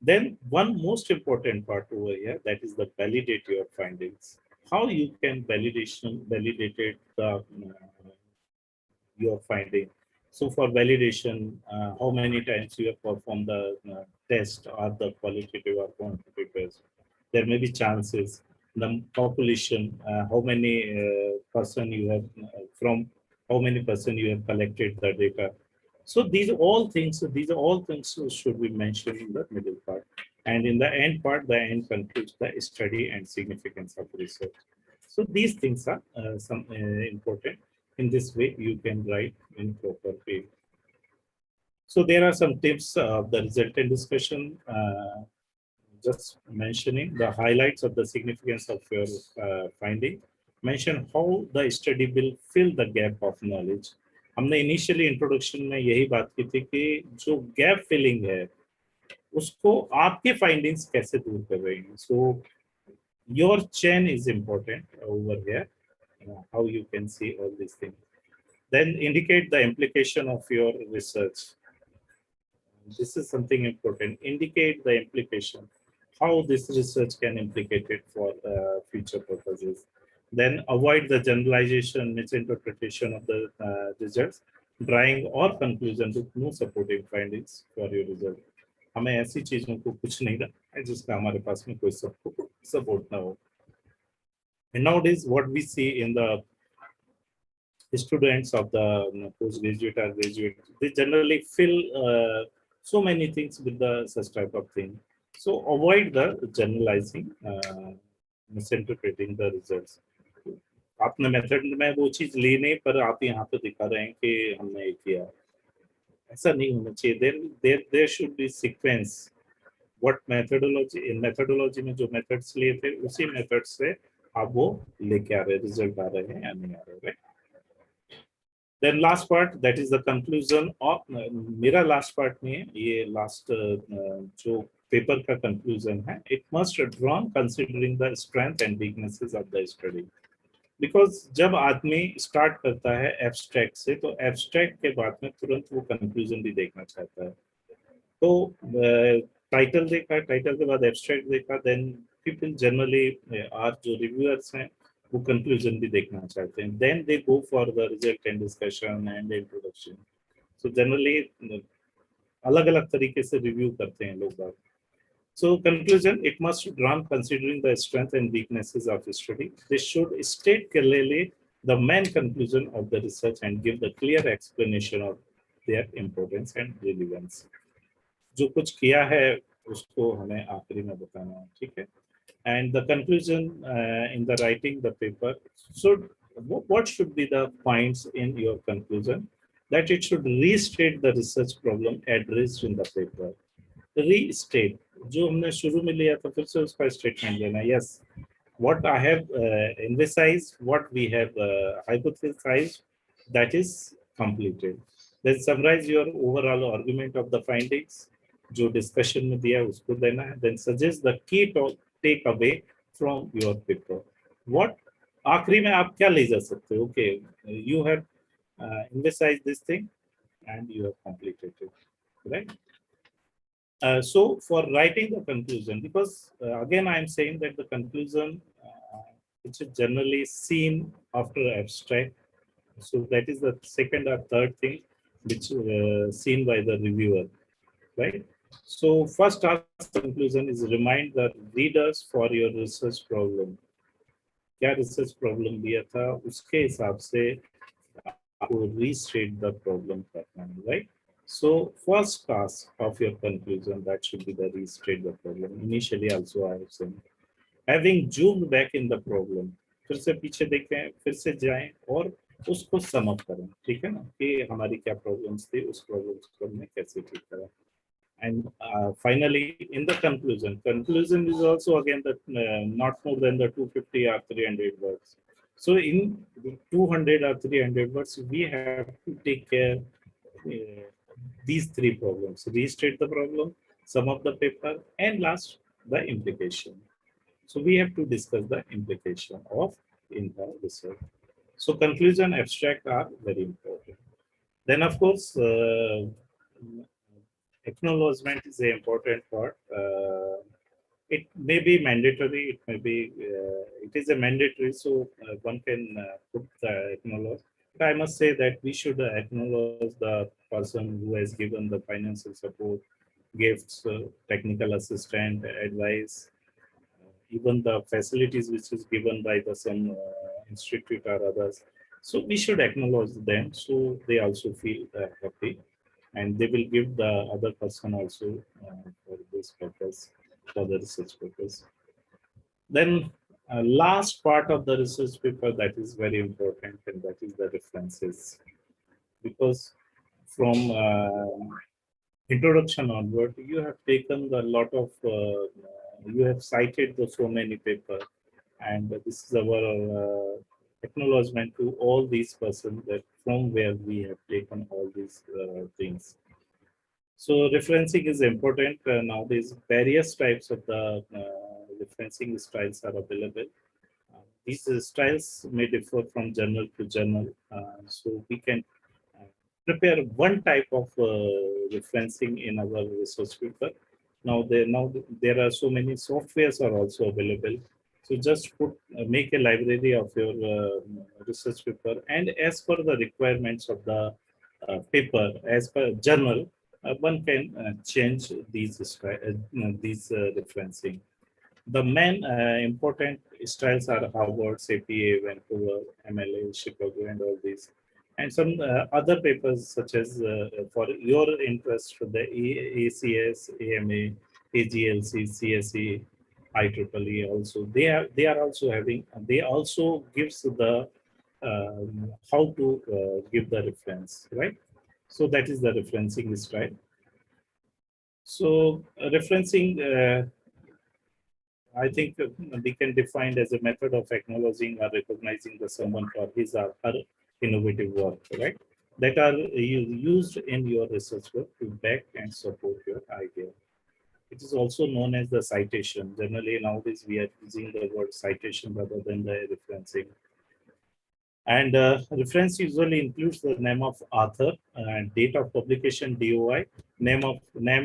Then one most important part over here, that is the validate your findings. How you can validate the your finding. So for validation, how many times you have performed the test, or the qualitative or quantitative test. There may be chances. The population, how many person you have from how many person you have collected the data. So these are all things should be mentioned in the middle part, and in the end part, the end concludes the study and significance of research. So these things are important. In this way, you can write in proper way. So there are some tips of the resultant discussion. Just mentioning the highlights of the significance of your finding. Mention how the study will fill the gap of knowledge. हमने initially introduction में यही बात की थी कि जो gap filling है उसको आपके फाइंडिंग्स कैसे दूर कर रही हैं. So your chain is important over here, how you can see all these things. Then indicate the implication of your research. This is something important. Indicate the implication, how this research can implicate it for future purposes. Then avoid the generalization, misinterpretation of the results, drawing or conclusion with no supporting findings for your result. हमें ऐसी चीजों को कुछ नहीं रखना है जिसका हमारे पास में कोई सपोर्ट ना हो. And nowadays, what we see in the students of the postgraduate or graduate, they generally fill so many things with the such type of thing. So avoid the generalizing, misinterpreting the results. आपने method में वो चीज ली नहीं पर आप यहाँ पे दिखा रहे हैं कि हमने ये किया. ऐसा नहीं होना चाहिए. there should be sequence. What methodology, in methodology में जो methods लिए थे उसी methods से आप वो लेके आ रहे, रिजल्ट आ रहे हैं या नहीं आ रहे, right? Then last part, that is the conclusion of मेरा last part नहीं है, ये last जो paper का conclusion है. It must be drawn considering the strength and weaknesses of the study. Because जब आदमी start करता है abstract से, तो abstract के बाद में तुरंत वो conclusion भी देखना चाहता है. तो टाइटल देखा, टाइटल के बाद abstract देखा, then people generally are जो reviewers हैं वो conclusion भी देखना चाहते हैं. Then they go for the result and discussion and introduction. So generally अलग-अलग तरीके से review करते हैं लोग बात. So conclusion, it must be drawn considering the strength and weaknesses of the study. This should state clearly the main conclusion of the research and give the clear explanation of their importance and relevance. जो कुछ किया है उसको हमें आखिरी में बताना है, ठीक है? And the conclusion in the writing the paper should, what should be the points in your conclusion? That it should restate the research problem addressed in the paper. Restate, जो हमने शुरू में लिया था फिर से उसका statement देना. Yes, what I have emphasized, what we have hypothesized, that is completed. Then summarize your overall argument of the findings. जो discussion में दिया उसको देना है. Then suggest the key take away from your paper. What आखिरी में आप क्या ले जा सकते हो? Okay, you have emphasized this thing and you have completed it, right? So for writing the conclusion, because again I am saying that the conclusion which is generally seen after abstract, so that is the second or third thing which seen by the reviewer, right? So first task conclusion is remind the readers for your research problem. क्या research problem दिया था उसके हिसाब से आपको restate the problem करना है, right? So first task of your conclusion, that should be the restate the problem. Initially also I have said, having zoomed back in the problem, फिर से पीछे देखें, फिर से जाएं और उसको sum up करें, ठीक है ना? कि हमारी क्या problems थी, उस problems को हमने कैसे ठीक करा. And finally, in the conclusion is also again that not more than the 250 or 300 words. So in 200 or 300 words, we have to take care these three problems: restate the problem, sum up the paper, and last the implication. So we have to discuss the implication of in the research. So conclusion, abstract are very important. Then of course. Acknowledgement is an important part. It may be mandatory, it may be, it is a mandatory, so one can put the acknowledge. But I must say that we should acknowledge the person who has given the financial support, gifts, technical assistant, advice, even the facilities which is given by the some institute or others. So we should acknowledge them so they also feel happy. And they will give the other person also for this purpose, for the research purpose. Then last part of the research paper that is very important, and that is the references. Because from introduction onward, you have taken a lot of, you have cited the so many papers, and this is our acknowledgement to all these persons that from where we have taken all these things. So referencing is important. Nowadays, various types of the referencing styles are available. These styles may differ from journal to journal. So we can prepare one type of referencing in our research paper. Now there are so many softwares are also available. So just make a library of your research paper, and as per the requirements of the paper, as per journal, one can change these referencing. The main important styles are Harvard, APA, Vancouver, MLA, Chicago, and all these. And some other papers such as for your interest, the ACS, AMA, AGLC, CSE, IEEE also. They are also having. They also gives the how to give the reference, right? So that is the referencing style. So referencing. I think we can define as a method of acknowledging or recognizing the someone for his or her innovative work, right? That are used in your research work to back and support your idea. It is also known as the citation. Generally, nowadays we are using the word citation rather than the referencing. And reference usually includes the name of author and date of publication (DOI), name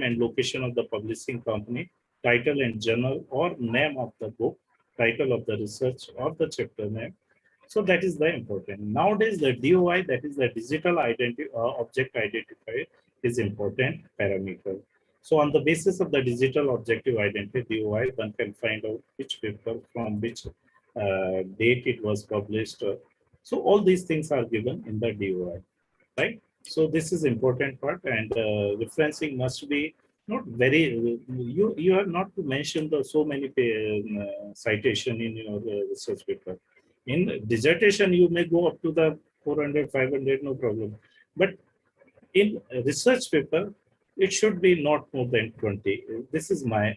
and location of the publishing company, title and journal or name of the book, title of the research or the chapter name. So that is the important. Nowadays, the DOI, that is the digital object identifier, is important parameter. So on the basis of the digital objective identity DOI, one can find out which paper from which date it was published. So all these things are given in the DOI, right? So this is important part, and referencing must be not very. You have not to mention the so many citation in your research paper. In dissertation, you may go up to the 400, 500, no problem. But in research paper, it should be not more than 20. This is my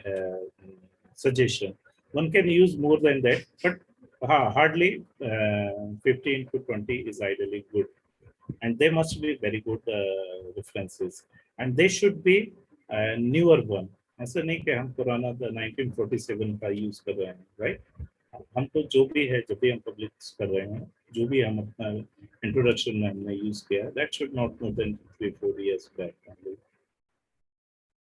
suggestion. One can use more than that, but hardly 15 to 20 is ideally good. And they must be very good references. And they should be newer one. ऐसा नहीं कि हम पुराना 1947 का use कर रहे हैं, right? हम तो जो भी है, जब भी हम पब्लिश कर रहे हैं, जो भी हम अपना इंट्रोडक्शन में हमने यूज किया, that should not more than 3-4 years back only.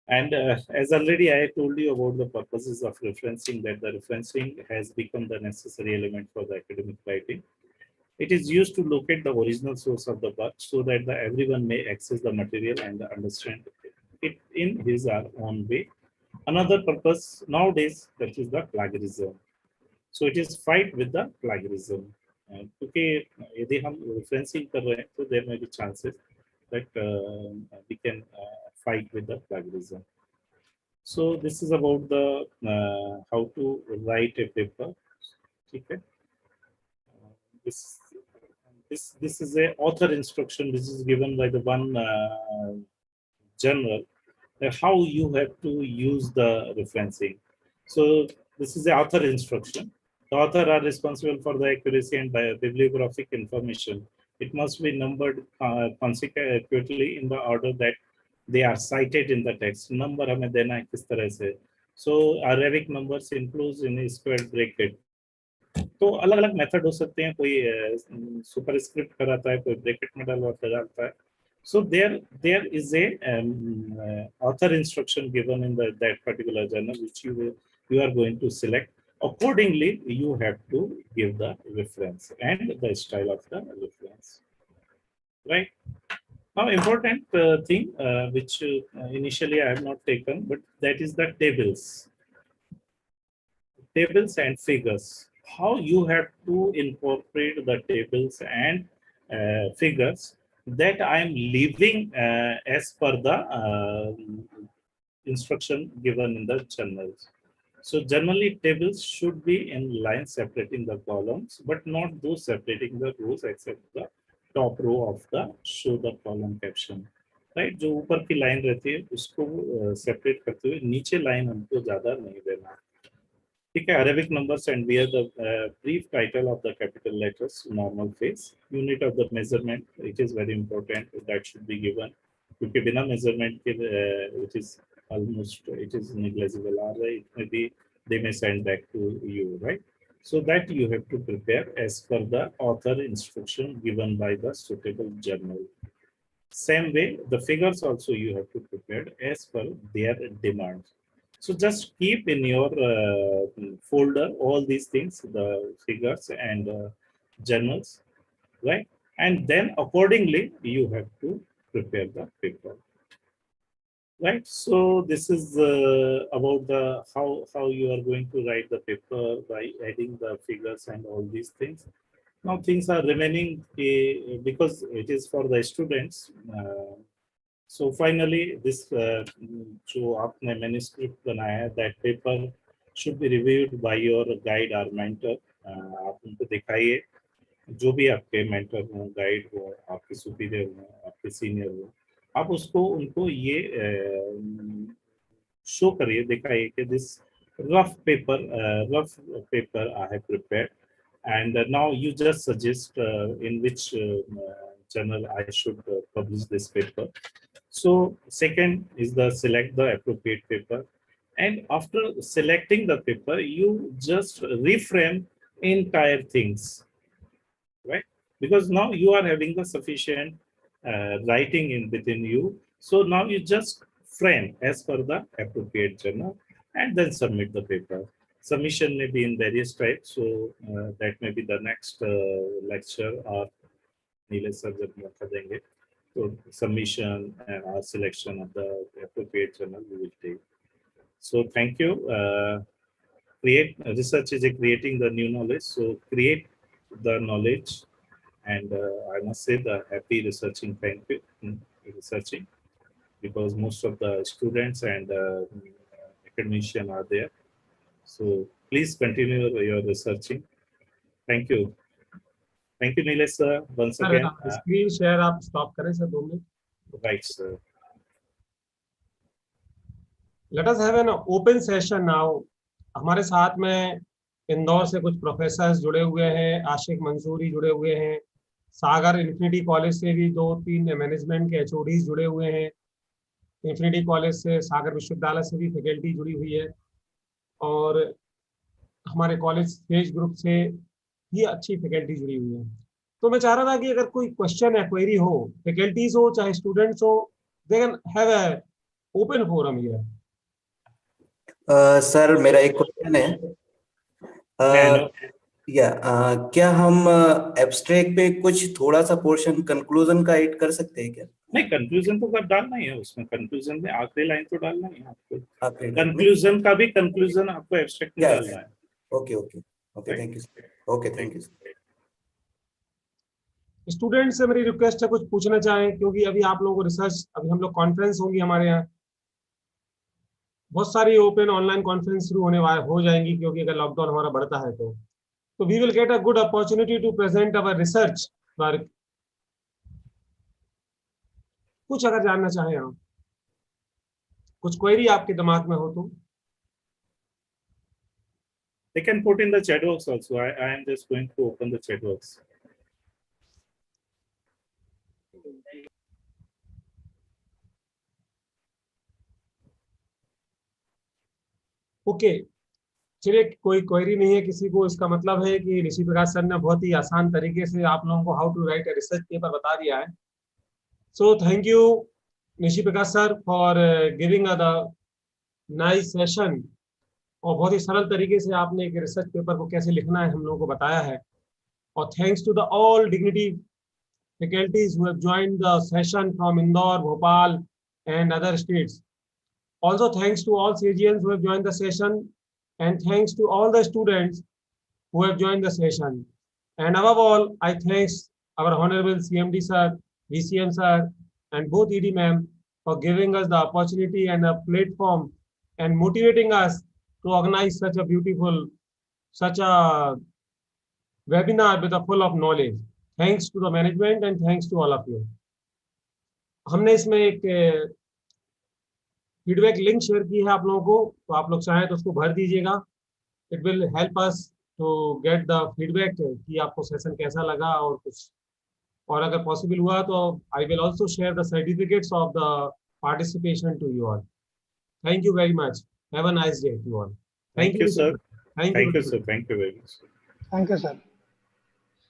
And as already I told you about the purposes of referencing, that the referencing has become the necessary element for the academic writing. It is used to locate the original source of the work so that everyone may access the material and understand it in his or own way. Another purpose nowadays, that is the plagiarism. So it is fight with the plagiarism. क्योंकि यदि हम referencing कर रहे हैं, तो there may be chances that we can fight with the plagiarism. So this is about the how to write a paper. Okay. This is a author instruction. This is given by the one journal. How you have to use the referencing. So this is the author instruction. The author are responsible for the accuracy and bibliographic information. It must be numbered consecutively in the order that they are cited in the text. Number हमें देना है किस तरह से. So Arabic numbers includes in square bracket. तो अलग अलग method हो सकते हैं. कोई सुपरस्क्रिप्ट कराता है, कोई ब्रैकेट में डालता है. So there is a author instruction given in that particular journal which you are going to select. Accordingly, you have to give the reference and the style of the reference. Right? Now, important thing which initially I have not taken, but that is the tables. Tables and figures. How you have to incorporate the tables and figures that I am leaving as per the instruction given in the journals. So generally tables should be in lines separating the columns, but not those separating the rows except the top row of the show the column caption. Right. जो ऊपर की line रहती है उसको separate करते हुए नीचे line हमको ज्यादा नहीं देना। ठीक है। Arabic numbers and where the brief title of the capital letters normal face unit of the measurement, it is very important that should be given, क्योंकि बिना measurement के it is almost, it is negligible, or it may be they may send back to you, right? So that you have to prepare as per the author instruction given by the suitable journal. Same way, the figures also you have to prepare as per their demands. So just keep in your folder all these things, the figures and journals, right? And then accordingly, you have to prepare the paper, right? So this is about the how you are going to write the paper by adding the figures and all these things. Now things are remaining because it is for the students. So finally, this जो आपने manuscript बनाया है, that paper should be reviewed by your guide or mentor. आप उनको दिखाइए, जो भी आपके mentor हो, guide हो, आपके superior हो, आपके senior हो, आप उसको उनको ये show करिए, दिखाइए कि this rough paper I have prepared, and now you just suggest in which journal I should publish this paper. So second is the select the appropriate paper, and after selecting the paper, you just reframe entire things, right? Because now you are having the sufficient writing in within you. So now you just frame as per the appropriate journal and then submit the paper. Submission may be in various types, so that may be the next lecture or Nilesh sir जब मौका देंगे, so submission and our selection of the appropriate journal we will take. So thank you. Create research is a creating the new knowledge. So create the knowledge, and I must say the happy researching. Thank you researching, because most of the students and academicians are there. So please continue your researching. Thank you. Thank you, Nilesh sir. Once sir again. Screen share आप stop करें sir 2 minute. Right, sir. Let us have an open session now. हमारे साथ में इंदौर से कुछ professors जुड़े हुए हैं, आशिक मंसूरी जुड़े हुए हैं, सागर इन्फिनिटी कॉलेज से भी 2-3 मैनेजमेंट के एचओडीज जुड़े हुए हैं, इन्फिनिटी कॉलेज से, सागर विश्वविद्यालय से भी फैकल्टी जुड़ी हुई है, और हमारे कॉलेज फेज ग्रुप से भी अच्छी फैकल्टी जुड़ी हुई है. तो मैं चाह रहा था कि अगर कोई क्वेश्चन या क्वेरी हो, फैकल्टीज हो चाहे स्टूडेंट्स हो, they can have a open forum here. Sir मेरा एक क्वेश्चन है. क्या हम एब्स्ट्रैक्ट पे कुछ थोड़ा सा पोर्शन कंक्लूजन का ऐड कर सकते हैं क्या? नहीं, कंक्लूजन तो कब डालना ही है उसमें. कंक्लूजन में आखिरी लाइन तो डालना ही है आपको. कंक्लूजन का भी कंक्लूजन आपको एब्स्ट्रैक्ट में डालना है. Okay okay okay, thank you. Okay, thank you. Student से मेरी रिक्वेस्ट है कुछ पूछना चाहें, क्योंकि अभी आप लोगों को रिसर्च, अभी हम लोग कॉन्फ्रेंस होंगी हमारे यहाँ, बहुत सारी ओपन ऑनलाइन कॉन्फ्रेंस शुरू होने हो जाएंगी, क्योंकि अगर लॉकडाउन हमारा बढ़ता है तो we will get a good opportunity to present our research work. कुछ अगर जानना चाहें आप, कुछ क्वेरी आपके दिमाग में हो तो they can put in the chat box also. I am just going to open the chat box. Okay, चलिए, कोई क्वेरी नहीं है किसी को. इसका मतलब है कि ऋषि प्रकाश सर ने बहुत ही आसान तरीके से आप लोगों को how to write a research paper बता दिया है. So thank you Nishi Prakash sir for giving the nice session, और बहुत ही सरल तरीके से आपने एक रिसर्च पेपर को कैसे लिखना है हम लोगों को बताया है. और thanks to the all dignity faculties who have joined the session from Indore, Bhopal and other states. Also thanks to all CGNs who have joined the session, and thanks to all the students who have joined the session. And above all, I thanks our Honorable CMD sir, VCM sir, and both ED ma'am for giving us the opportunity and a platform and motivating us to organize such a beautiful, such a webinar with a full of knowledge. Thanks to the management and thanks to all of you. हमने इसमें एक feedback link share की है आप लोगों को, तो आप लोग चाहें तो उसको भर दीजिएगा। It will help us to get the feedback कि आपको सेशन कैसा लगा और कुछ, और अगर पॉसिबल हुआ तो I will also share the certificates of the participation to you all. Thank you very much. Have a nice day to all. Thank you, sir. Thank you. Thank you, sir. Thank you very much. Thank you, sir.